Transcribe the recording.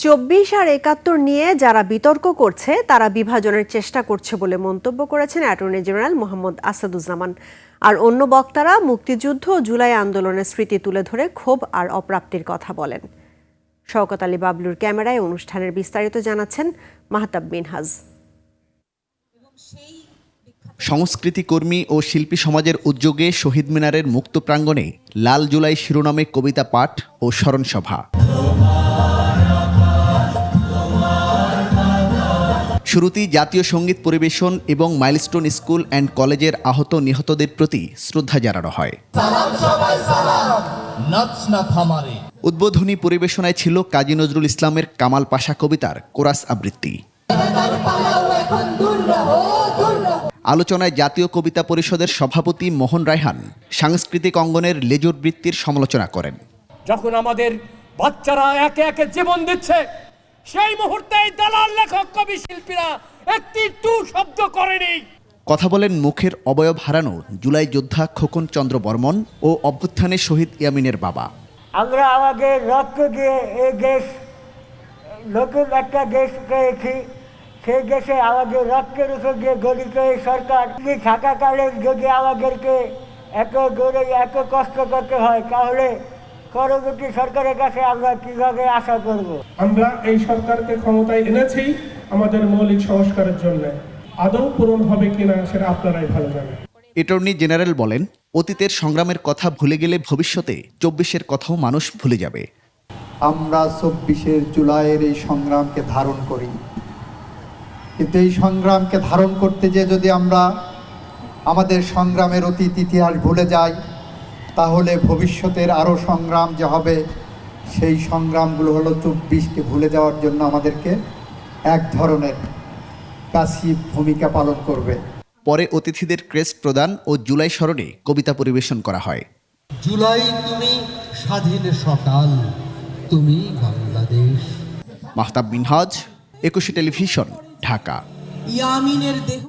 ২৪ আর ৭১ নিয়ে যারা বিতর্ক করছে তারা বিভাজনের চেষ্টা করছে বলে মন্তব্য করেছেন অ্যাটর্নি জেনারেল মোহাম্মদ আসাদুজ্জামান। আর অন্য বক্তারা মুক্তিযুদ্ধ ও জুলাই আন্দোলনের স্মৃতি তুলে ধরে ক্ষোভ আর অপ্রাপ্তির কথা বলেন। শওকত আলী বাবলুর ক্যামেরায় অনুষ্ঠানের বিস্তারিত জানাচ্ছেন মাহতাব মিনহাজ। সংস্কৃতি কর্মী ও শিল্পী সমাজের উদ্যোগে শহীদ মিনারের মুক্ত প্রাঙ্গণে লাল জুলাই শিরোনামে কবিতা পাঠ ও স্মরণ সভা। শুরুতেই জাতীয় সঙ্গীত পরিবেশন এবং মাইলস্টোন স্কুল অ্যান্ড কলেজের আহত নিহতদের প্রতি শ্রদ্ধা জানানো হয়। উদ্বোধনী পরিবেশনায় ছিল কাজী নজরুল ইসলামের কামাল পাশা কবিতার কোরাস আবৃত্তি। আলোচনায় জাতীয় কবিতা পরিষদের সভাপতি মোহন রায়হান সাংস্কৃতিক অঙ্গনের লেজুর বৃত্তির সমালোচনা করেন। যখন আমাদের বাচ্চারা একে একে জীবন দিচ্ছে, সেই মুহূর্তে দালাল লেখক কবি শিল্পীরা একটি টু শব্দ করেনি। কথা বলেন মুখের অবয়ব হারানো জুলাই যোদ্ধা খোকন চন্দ্র বর্মন ও অভ্যুত্থানে শহীদ ইয়ামিনের বাবা। আমরা আমাদের রক্ত দিয়ে এই দেশ, নতুন একটা দেশ পেয়েছি। সেই দেশে আমাদের রক্তের উপর দিয়ে গঠিত এই সরকার থাকাকালে যদি আমাদেরকে এত দূরে এত কষ্ট করতে হয়, তাহলে পরবর্তী সরকারের কাছে আমরা কিভাবে আশা করব? আমরা এই সরকারকে ক্ষমতায় এনেছি আমাদের মৌলিক সংস্কারের জন্য। আদৌ পূরণ হবে কিনা সেটা আপনারাই ভালো জানেন। অ্যাটর্নি জেনারেল বলেন, অতীতের সংগ্রামের কথা ভুলে গেলে ভবিষ্যতে ২৪-এর কথাও মানুষ ভুলে যাবে। আমরা ২৪ জুলাইয়ের এই সংগ্রামকে ধারণ করি, কিন্তু এই সংগ্রামকে ধারণ করতে যে যদি আমরা আমাদের সংগ্রামের অতীত ইতিহাস ভুলে যাই, তাহলে ভবিষ্যতের আরও সংগ্রাম যে হবে, সেই সংগ্রামগুলো হলো ২৪কে ভুলে যাওয়ার জন্য আমাদেরকে এক ধরনের প্যাসিভ ভূমিকা পালন করবে। পরে অতিথিদের ক্রেস্ট প্রদান ও জুলাই স্মরণে কবিতা পরিবেশন করা হয়। জুলাই তুমি স্বাধীন সকাল, তুমি বাংলাদেশ। মাহতাব মিনহাজ, ২১ টেলিভিশন, ঢাকা। ইয়ামিনের দেহ